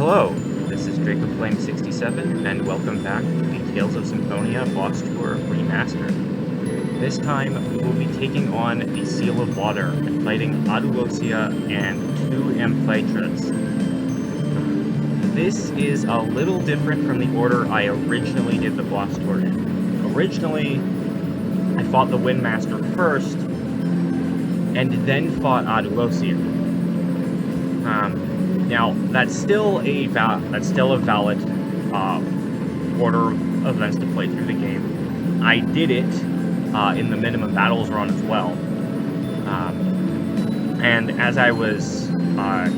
Hello, this is DracoFlame67, and welcome back to the Tales of Symphonia Boss Tour Remastered. This time, we will be taking on the Seal of Water and fighting Adulosia and two Amphitrons. This is a little different from the order I originally did the boss tour in. Originally, I fought the Windmaster first, and then fought Adulosia. Now, that's still a valid order of events to play through the game. I did it in the minimum battles run as well. And as I was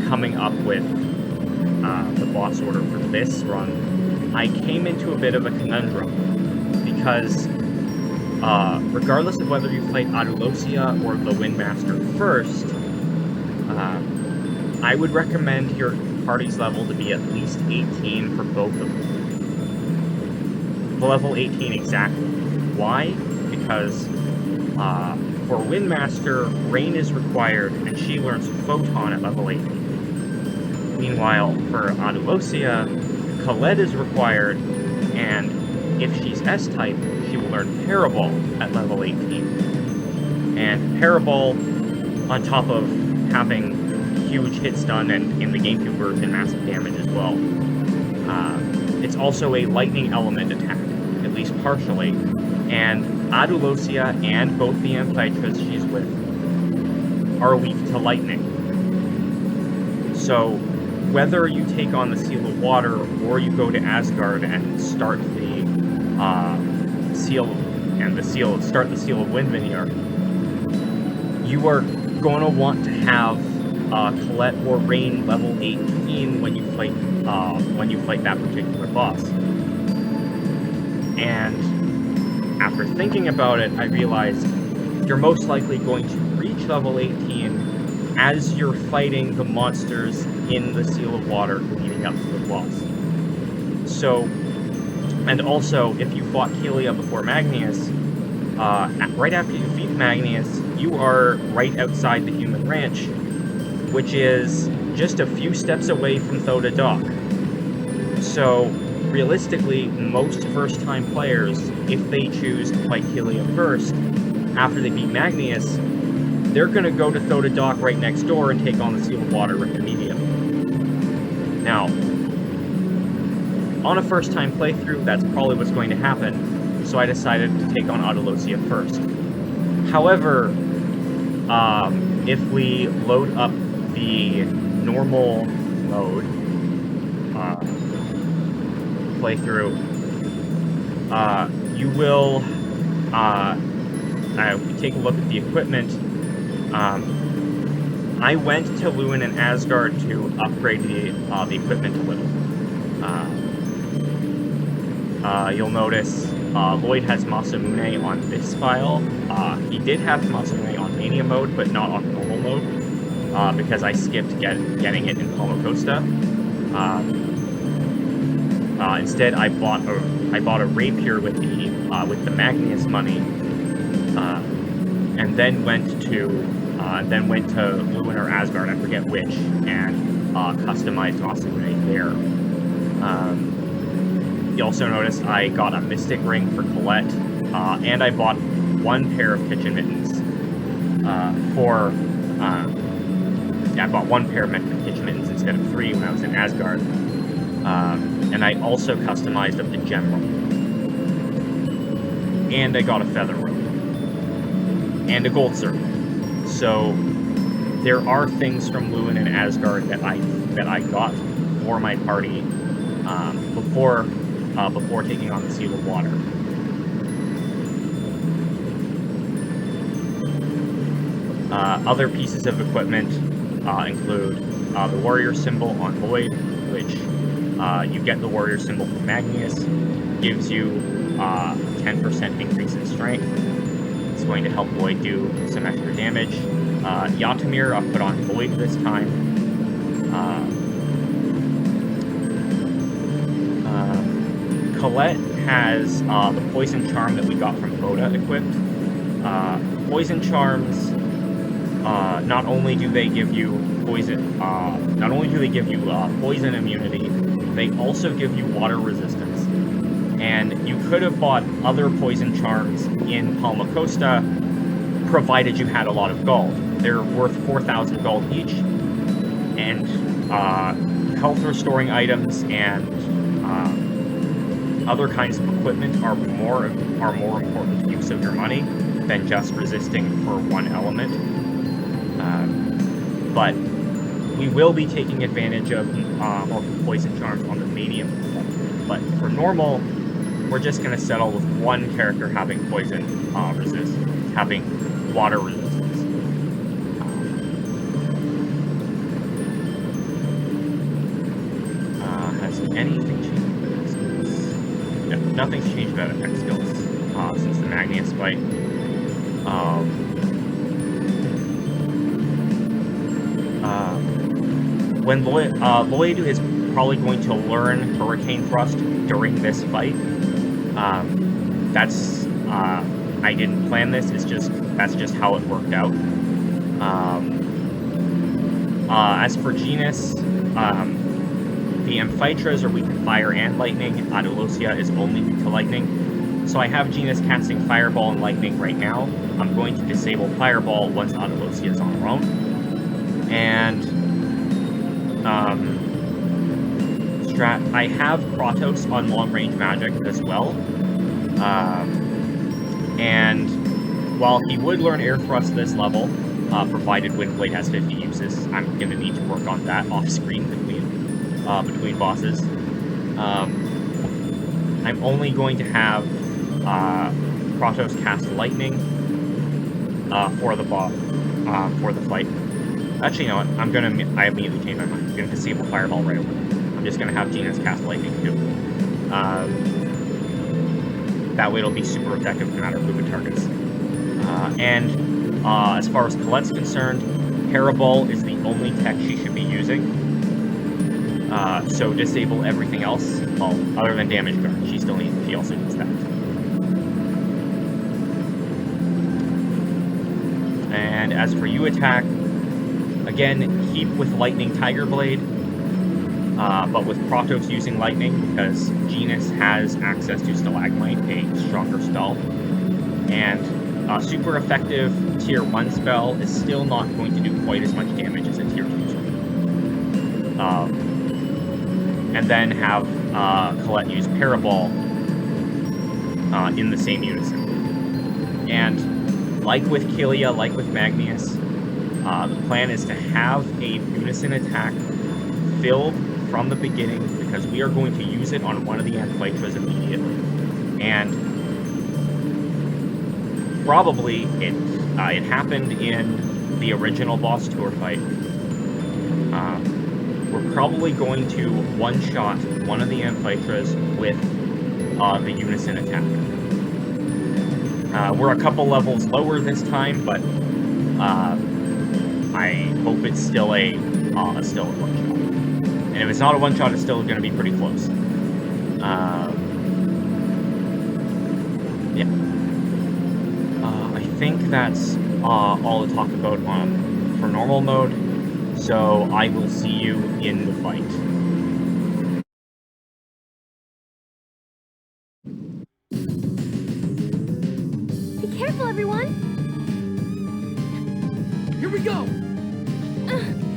coming up with the boss order for this run, I came into a bit of a conundrum, because regardless of whether you fight Adulosia or the Windmaster first, I would recommend your party's level to be at least 18 for both of them. The level 18 exactly. Why? Because for Windmaster, Rain is required, and she learns Photon at level 18. Meanwhile, for Adulosia, Colette is required, and if she's S-type, she will learn Parabol at level 18. And Parabol, on top of having huge hit stun and, in the GameCube version, massive damage as well, it's also a lightning element attack, at least partially, and Adulosia and both the Amphitrons she's with are weak to lightning. So whether you take on the Seal of Water or you go to Asgard and start the Seal of Wind Veneer, you are going to want to have Colette or Rain level 18 when you fight that particular boss. And after thinking about it, I realized you're most likely going to reach level 18 as you're fighting the monsters in the Seal of Water leading up to the boss. So, and also, if you fought Kelia before Magnius, right after you defeat Magnius, you are right outside the Human Ranch, which is just a few steps away from Thoda Dock. So, realistically, most first-time players, if they choose to fight Kelia first, after they beat Magnius, they're going to go to Thoda Dock right next door and take on the Seal of Water immediately. Now, on a first-time playthrough, that's probably what's going to happen, so I decided to take on Adulosia first. However, if we load up the normal mode playthrough, you will take a look at the equipment. I went to Lewin and Asgard to upgrade the equipment a little. You'll notice Lloyd has Masamune on this file. He did have Masamune on Mania Mode, but not on normal mode, because I skipped getting it in Palmacosta. Instead, I bought a rapier with the Magnius money, and then went to Lewin or Asgard, I forget which, and customized Masamune there. You also notice I got a Mystic Ring for Colette, and I bought one pair of kitchen mittens I bought one pair of kitchen mittens instead of 3 when I was in Asgard. And I also customized up the gem rope. And I got a feather rope. And a gold circle. So there are things from Lewin and Asgard that I got for my party before taking on the Seal of Water. Other pieces of equipment include the warrior symbol on Lloyd, which you get the warrior symbol from Magnius, gives you 10% increase in strength. It's going to help Lloyd do some extra damage. Yatamir I'll put on Lloyd this time. Colette has the Poison Charm that we got from Boda equipped. Poison Charms, not only do they give you poison. Not only do they give you poison immunity, they also give you water resistance. And you could have bought other poison charms in Palma Costa, provided you had a lot of gold. They're worth 4,000 gold each, and health restoring items and other kinds of equipment are more important use of your money than just resisting for one element. But we will be taking advantage of poison charms on the Mania Mode. But for normal, we're just going to settle with one character having poison having water resistance. Has anything changed with attack skills? No, nothing's changed about attack skills since the Magnus fight. When Lloyd is probably going to learn Hurricane Thrust during this fight. I didn't plan this. That's just how it worked out. As for Genus, the Amphitras are weak to fire and lightning. Adelosia is only weak to lightning. So I have Genus casting Fireball and Lightning right now. I'm going to disable Fireball once Adelosia is on her own. And I have Kratos on long-range magic as well. And while he would learn Air Thrust this level, provided Windblade has 50 uses, I'm going to need to work on that off-screen between bosses. I'm only going to have Kratos cast Lightning for the fight. Actually, you know what? I immediately changed my mind. I'm going to disable Fireball right away. I'm just going to have Genus cast Lightning too. That way it'll be super effective no matter who it targets. And as far as Colette's concerned, Parabol is the only tech she should be using. So disable everything else, well, other than Damage Guard. She also needs that. And as for you attack, again, keep with Lightning Tiger Blade, but with Kratos using Lightning, because Genus has access to Stalagmite, a stronger spell. And a super effective Tier 1 spell is still not going to do quite as much damage as a Tier 2 spell. And then have Colette use Parabol in the same unison. And like with Killia, like with Magnus, the plan is to have a unison attack filled from the beginning, because we are going to use it on one of the Amphitras immediately. And probably it happened in the original boss tour fight. We're probably going to one-shot one of the Amphitras with the unison attack. We're a couple levels lower this time, but I hope it's still a one-shot. And if it's not a one-shot, it's still going to be pretty close. Yeah. I think that's all to talk about for normal mode. So I will see you in the fight. Be careful, everyone! Here we go!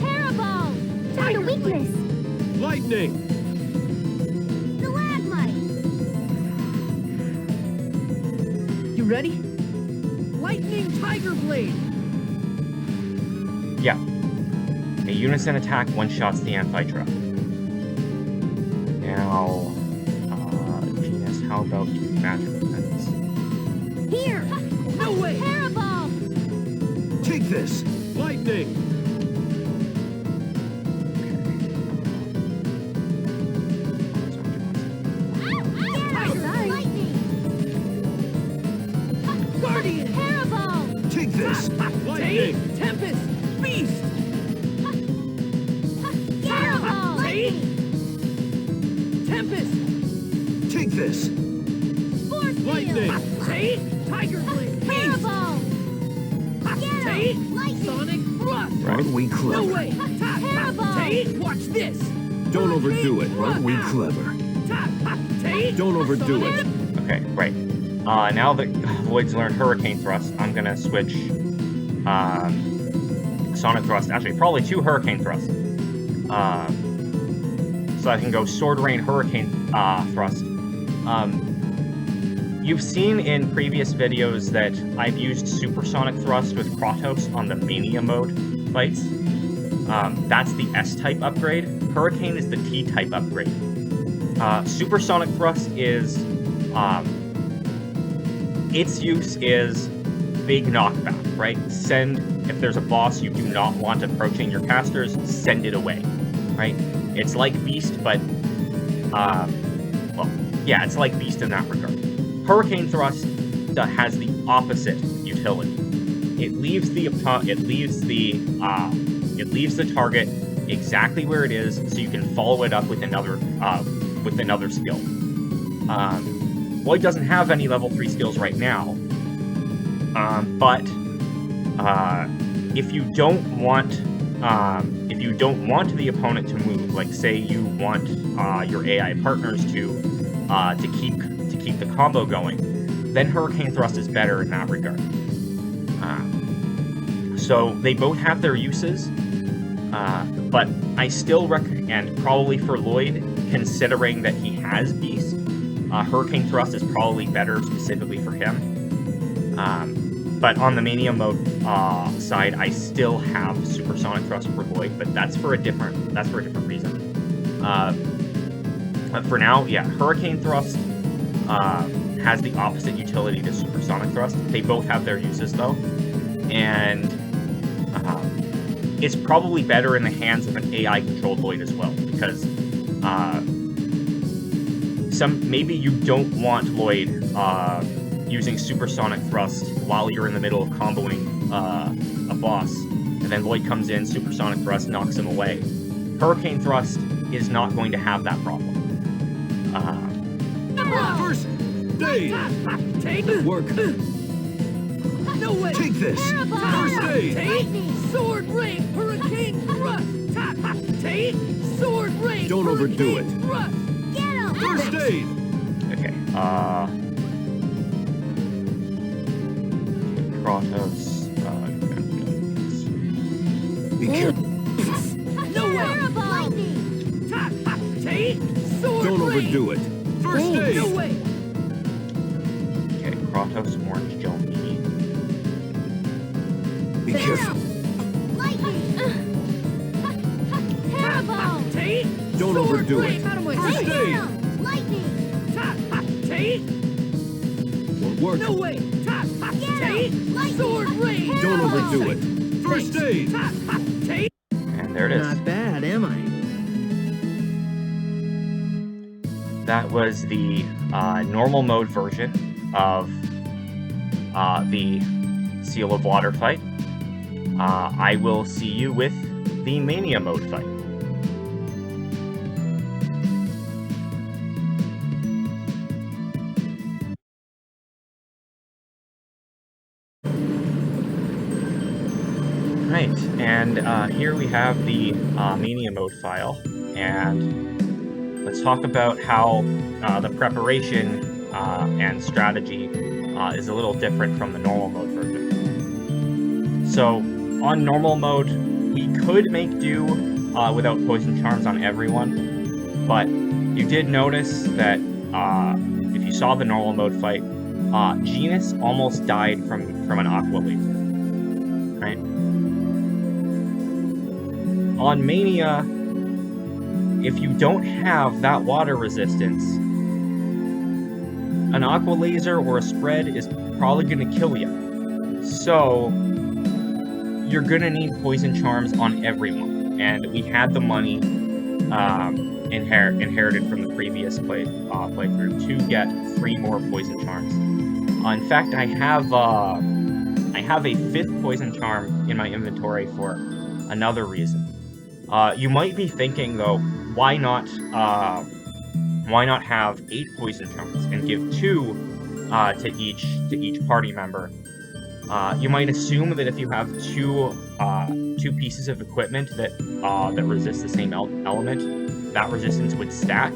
Parabol! Down to weakness! Lightning! Stalagmite! You ready? Lightning Tiger Blade! Yeah. A unison attack one-shots the Amphitra. Now, Genus, how about you magic defense? Here! No way! Parabol! Take this! Lightning! Sorry. Lightning! Guardian! Parabol! Take this! Lightning! Tempest! Beast! Parabol! Lightning! Tempest! Take this! Force Lightning! field! Take! Tiger Blade! Beast! Parabol! Take! Lightning! Sonic Thrust! Right. We No clever. way! Watch this. Don't overdo it. Aren't we clever? Don't overdo it. Okay, right. Now that Lloyd's learned Hurricane Thrust, I'm gonna switch Sonic Thrust. Actually, probably 2 Hurricane Thrusts. So I can go Sword Rain Hurricane Thrust. You've seen in previous videos that I've used Supersonic Thrust with Kratos on the Mania Mode fights. That's the S-type upgrade. Hurricane is the T-type upgrade. Supersonic Thrust is... its use is big knockback, right? If there's a boss you do not want approaching your casters, send it away, right? It's like Beast, but... well, yeah, it's like Beast in that regard. Hurricane Thrust has the opposite utility. It leaves the target exactly where it is, so you can follow it up with another skill. Lloyd doesn't have any level 3 skills right now, but if you don't want the opponent to move, like say you want your AI partners to keep the combo going, then Hurricane Thrust is better in that regard. So they both have their uses, but I still recommend, and probably for Lloyd, considering that he has Beast, Hurricane Thrust is probably better specifically for him. But on the Mania Mode side, I still have Supersonic Thrust for Lloyd, but that's for a different reason. But for now, yeah, Hurricane Thrust has the opposite utility to Supersonic Thrust. They both have their uses though, and it's probably better in the hands of an AI-controlled Lloyd as well, because maybe you don't want Lloyd using Supersonic Thrust while you're in the middle of comboing a boss, and then Lloyd comes in, Supersonic Thrust knocks him away. Hurricane Thrust is not going to have that problem. First aid. Take Work. No way. Take this. First aid. Sword Rain Hurricane Thrust. Take Sword Rain. Don't overdo it. Thrust. Get him! First aid. Okay, Kratos, Be careful. No way. Fireball! Take Sword Don't Rain. overdo it. First No aid. way. okay, Kratos, Orange Johnny. Be careful. Lightning! Fireball! Take Don't Sword overdo Rain. it. Out of my First sight. aid. Lightning! Take. Won't work. No way. Take Sword Rain. Don't overdo it. First aid. Take. And there it is. Not bad, am I? That was the normal mode version of the Seal of Water fight. I will see you with the Mania Mode fight. Right, and here we have the Mania Mode file, and let's talk about how the preparation and strategy is a little different from the normal mode version. So, on normal mode, we could make do without Poison Charms on everyone, but you did notice that if you saw the normal mode fight, Genus almost died from an Aqua Laser, right? On Mania, if you don't have that water resistance, an Aqua Laser or a Spread is probably going to kill you. So, you're going to need Poison Charms on everyone. And we had the money inherited from the previous playthrough to get 3 more Poison Charms. In fact, I have a 5th Poison Charm in my inventory for another reason. You might be thinking, though, why not have 8 Poison Charms and give 2 to each party member? You might assume that if you have two pieces of equipment that resist the same element, that resistance would stack,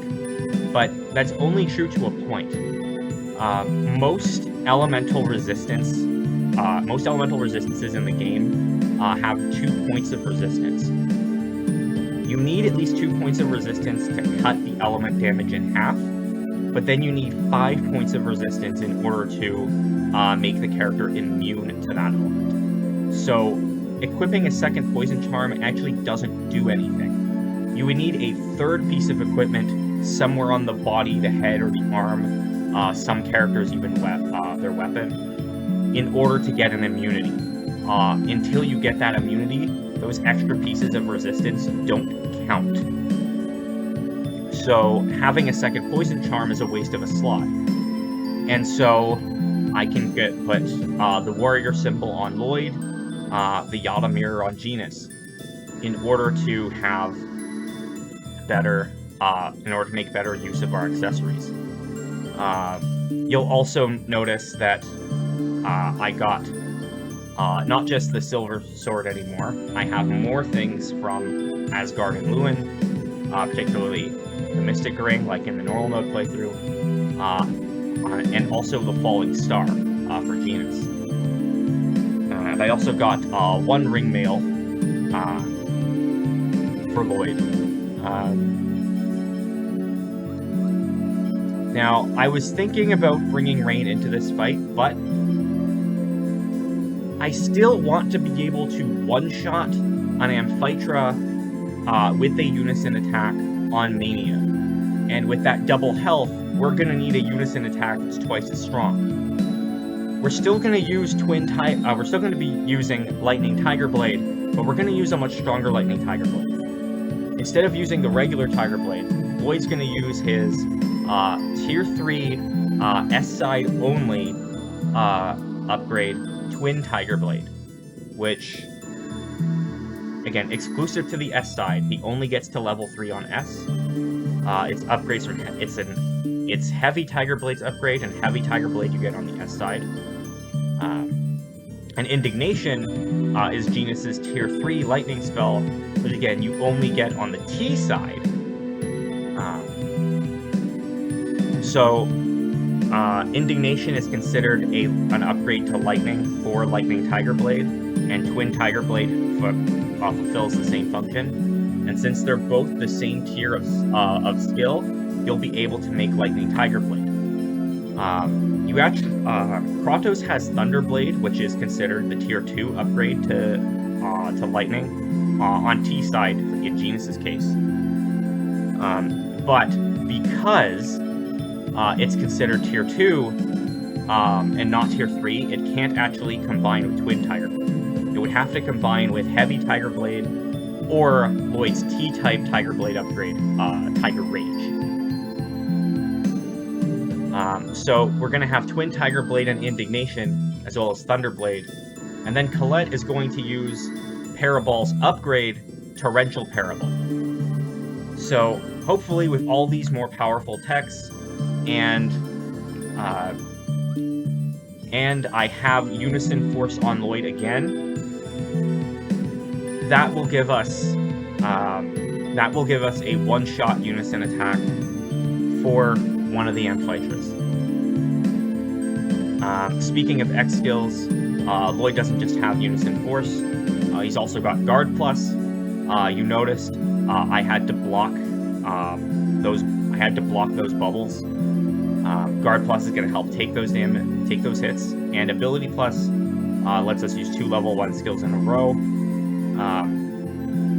but that's only true to a point. Most elemental resistances in the game have 2 points of resistance. You need at least 2 points of resistance to cut the element damage in half, but then you need 5 points of resistance in order to make the character immune to that element. So equipping a second poison charm actually doesn't do anything. You would need a third piece of equipment somewhere on the body, the head, or the arm, some characters even their weapon, in order to get an immunity. Until you get that immunity, those extra pieces of resistance don't count. So having a second poison charm is a waste of a slot. And so I can put the warrior symbol on Lloyd, the Yada mirror on Genus, in order to have make better use of our accessories. You'll also notice that I got not just the silver sword anymore. I have more things from Asgard and Luin, particularly the Mystic Ring, like in the normal mode playthrough, and also the Falling Star for Genus. And I also got one ring mail for Lloyd. Now, I was thinking about bringing Rain into this fight, but I still want to be able to one-shot an Amphitrite with a unison attack on Mania. And with that double health, we're going to need a unison attack that's twice as strong. We're still going to use we're still going to be using Lightning Tiger Blade, but we're going to use a much stronger Lightning Tiger Blade. Instead of using the regular Tiger Blade, Lloyd's going to use his Tier 3 S-side only upgrade, Twin Tiger Blade, which, again, exclusive to the S side, he only gets to level 3 on S. Its upgrades are it's Heavy Tiger Blade's upgrade, and Heavy Tiger Blade you get on the S side. And Indignation is Genus's Tier 3 lightning spell, which again you only get on the T side. So Indignation is considered an upgrade to Lightning for Lightning Tiger Blade, and Twin Tiger Blade fulfills the same function. And since they're both the same tier of skill, you'll be able to make Lightning Tiger Blade. Kratos has Thunderblade, which is considered the Tier 2 upgrade to Lightning on T side in Genus's case. But because it's considered Tier 2 and not Tier 3, it can't actually combine with Twin Tiger Blade. It would have to combine with Heavy Tiger Blade or Lloyd's T-type Tiger Blade upgrade, Tiger Rage. So we're going to have Twin Tiger Blade and Indignation, as well as Thunderblade, and then Colette is going to use Paraball's upgrade, Torrential Paraball. So hopefully with all these more powerful techs, and I have Unison Force on Lloyd again, that will give us a one-shot Unison attack for one of the Amphitrites. Speaking of X skills, Lloyd doesn't just have Unison Force. He's also got Guard Plus. You noticed I had to block those bubbles. Guard Plus is going to help take those hits, and Ability Plus lets us use 2 level 1 skills in a row.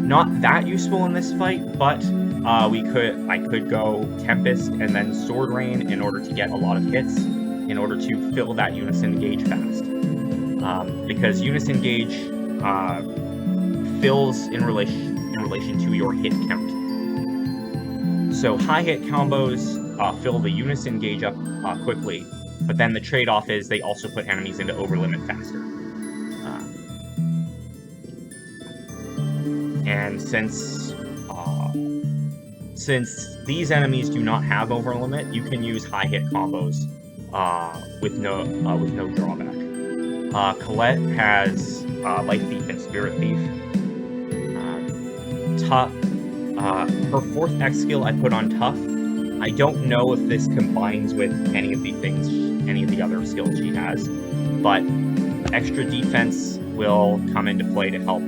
Not that useful in this fight, but I could go Tempest and then Sword Rain in order to get a lot of hits, in order to fill that Unison Gauge fast. Because Unison Gauge fills in relation to your hit count. So high hit combos fill the Unison Gauge up quickly, but then the trade-off is they also put enemies into overlimit faster. And since these enemies do not have overlimit, you can use high hit combos with no drawback. Colette has Life Thief and Spirit Thief. Tough. Her 4th X skill I put on Tough. I don't know if this combines with any of the other skills she has, but extra defense will come into play to help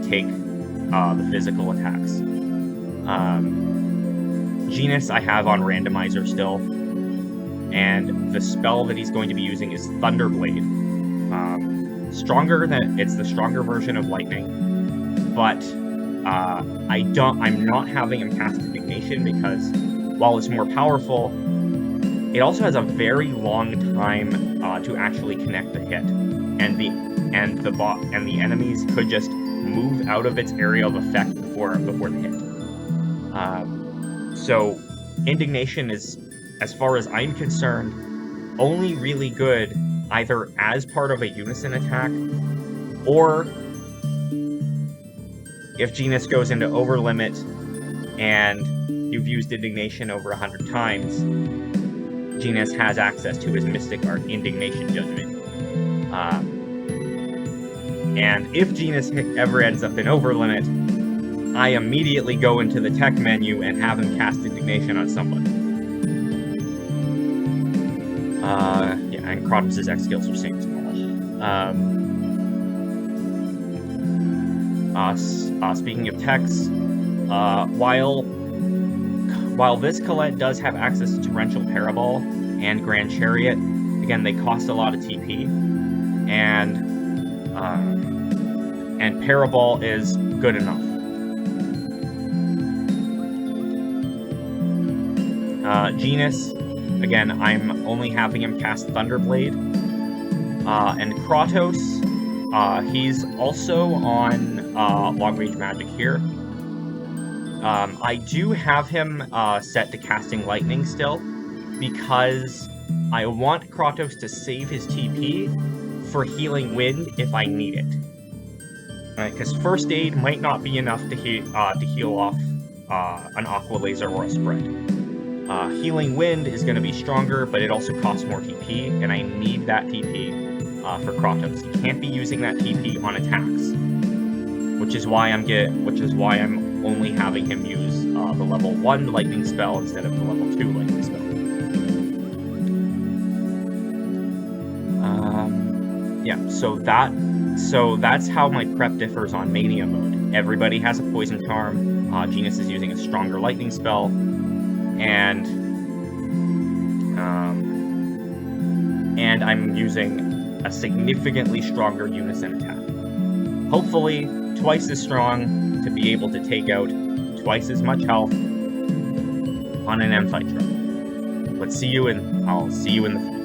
take the physical attacks. Genus I have on Randomizer still, and the spell that he's going to be using is Thunderblade. It's the stronger version of Lightning, but I'm not having him cast Indignation because while it's more powerful, it also has a very long time to actually connect the hit, and the enemies could just move out of its area of effect before the hit. So Indignation is, as far as I'm concerned, only really good either as part of a unison attack, or if Genus goes into overlimit and you've used Indignation over 100 times, Genus has access to his Mystic Art Indignation Judgment. And if Genus ever ends up in overlimit, I immediately go into the tech menu and have him cast Indignation on somebody. Yeah, and Kratos' X skills are same small. Speaking of techs, while this Colette does have access to Torrential Parabol and Grand Chariot, again, they cost a lot of TP, and Parabol is good enough. Genus, again, I'm only having him cast Thunderblade, and Kratos, he's also on Long Range Magic here. I do have him set to casting Lightning still, because I want Kratos to save his TP for Healing Wind if I need it. Because First Aid might not be enough to heal off an Aqua Laser or a Spread. Healing Wind is going to be stronger, but it also costs more TP, and I need that TP for Kratos. He can't be using that TP on attacks, which is why I'm only having him use the level 1 lightning spell instead of the level 2 lightning spell. Yeah, so that's how my prep differs on Mania Mode. Everybody has a Poison Charm. Genus is using a stronger lightning spell, and I'm using a significantly stronger unison attack. Hopefully, twice as strong to be able to take out twice as much health on an Amphitrite. But I'll see you in the fight.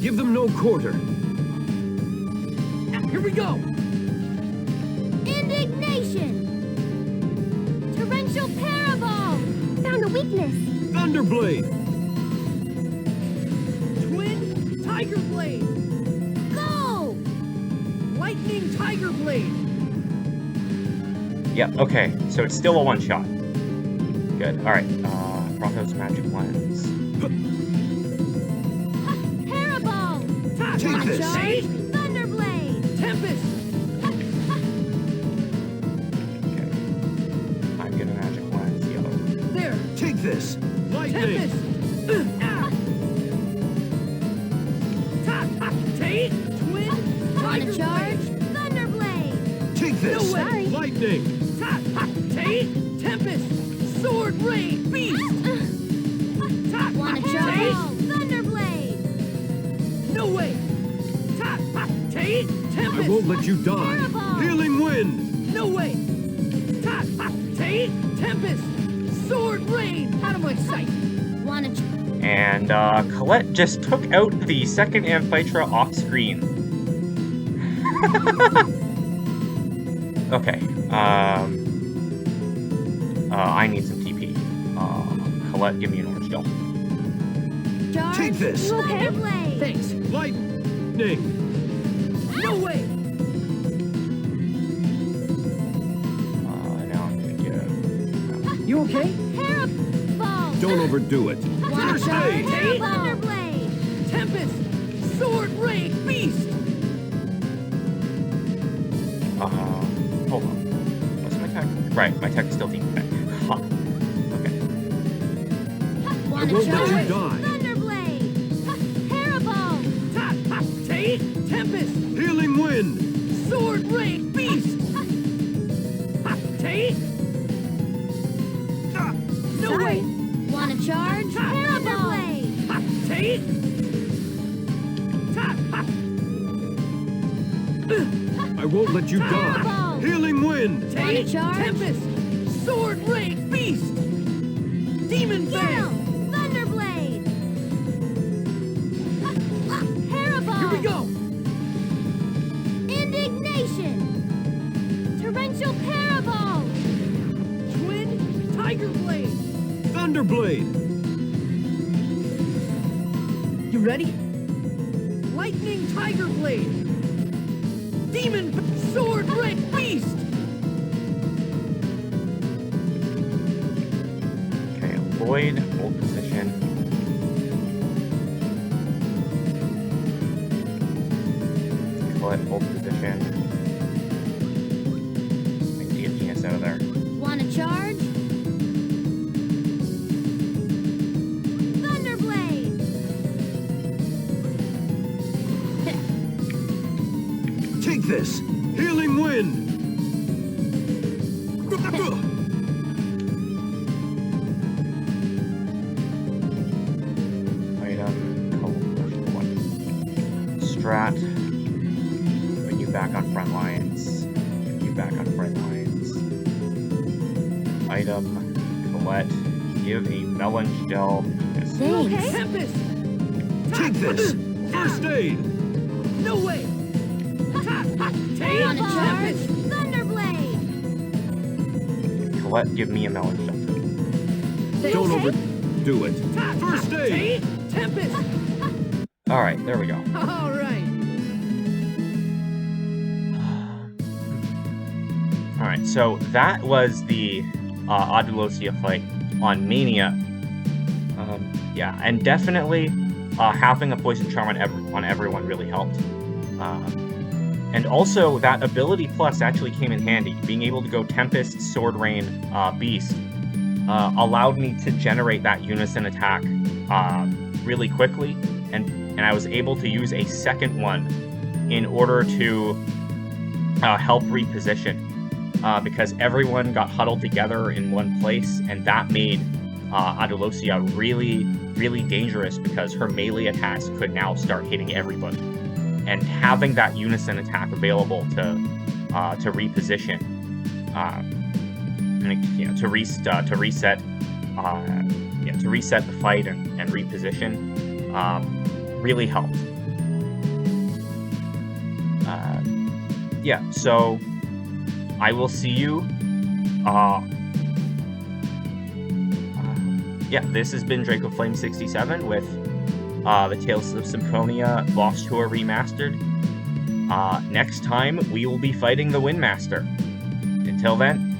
Give them no quarter. Here we go! Indignation! Torrential Parabol! Found a weakness! Thunderblade! Twin Tiger Blade! Go! Lightning Tiger Blade! Yep, okay, so it's still a one-shot. Good, alright, Kratos Magic Lens. Parabol! Take this! Charge! Thunderblade! Tempest! Okay. I'm gonna Magic Lens yellow. There! Take this! Lightning! Tempest! Take! Twin Wanna Tiger charge? Blade! Thunderblade! Take this! No way. Sorry. Lightning! Take! Tempest! Sword Rain Beast! Wanna Take! charge? Thunderblade! No way! Take! I Tempest! won't let you die! Parabol! Healing Wind! No way! Take! Tempest! Sword Rain! Out of my sight! Wanna And Colette just took out the second Amphitra off screen. Okay. I need some TP. Colette, give me an orange gel. charge. Take this. You okay? Thunderblade. Thanks. Lightning. No way. Now I'm gonna get... You okay? Paraball. Don't overdo it. Wanna First charge? aid. Thunderblade. Tempest. Sword Rain Beast. Hold on. What's my tech? Right, my tech is still deep. Huh. Okay. I Wanna won't let charge? you die. Thunderblade. Paraball. Ta ta take. Tempest. Healing wind. Sword Rain Beast. Ha take. No way. Wanna charge? Thunderblade. Ha take. Ta ha. I won't let you die. Fireball. Healing wind. Take. charge? Tempest. Sword Rain Beast. Demon Yell. Fang. Thunderblade. Paraball. Here we go. Indignation. Torrential Paraball. Twin Tiger Blade. Thunderblade. You ready? Lightning Tiger Blade. Demon Sword Rain Beast. Okay, avoid, hold position. Collect, hold position. I can get Genius out of there. Wanna charge? Thunderblade. Take this. Healing wind. Strat. Put you back on front lines. Put you back on front lines. Item. Colette. Give a melon gel. Thanks. Tempest. Take this. First aid. No way. Take. Wanna charge? Tempest. Thunderblade. Colette, give me a melon gel. Don't Okay. overdo it. First aid. Take. Tempest. Alright, there we go. All right. Alright, so that was the Adulosia fight on Mania. Yeah, and definitely having a Poison Charm on everyone really helped. And also, that ability plus actually came in handy. Being able to go Tempest, Sword Rain, Beast allowed me to generate that unison attack really quickly, and I was able to use a second one in order to help reposition, because everyone got huddled together in one place, and that made Adulosia really, really dangerous because her melee attacks could now start hitting everybody. And having that unison attack available to reposition, to reset the fight and reposition, really helped. So I will see you. This has been Draco Flame 67 with the Tales of Symphonia Boss Tour Remastered. Next time, we will be fighting the Windmaster. Until then,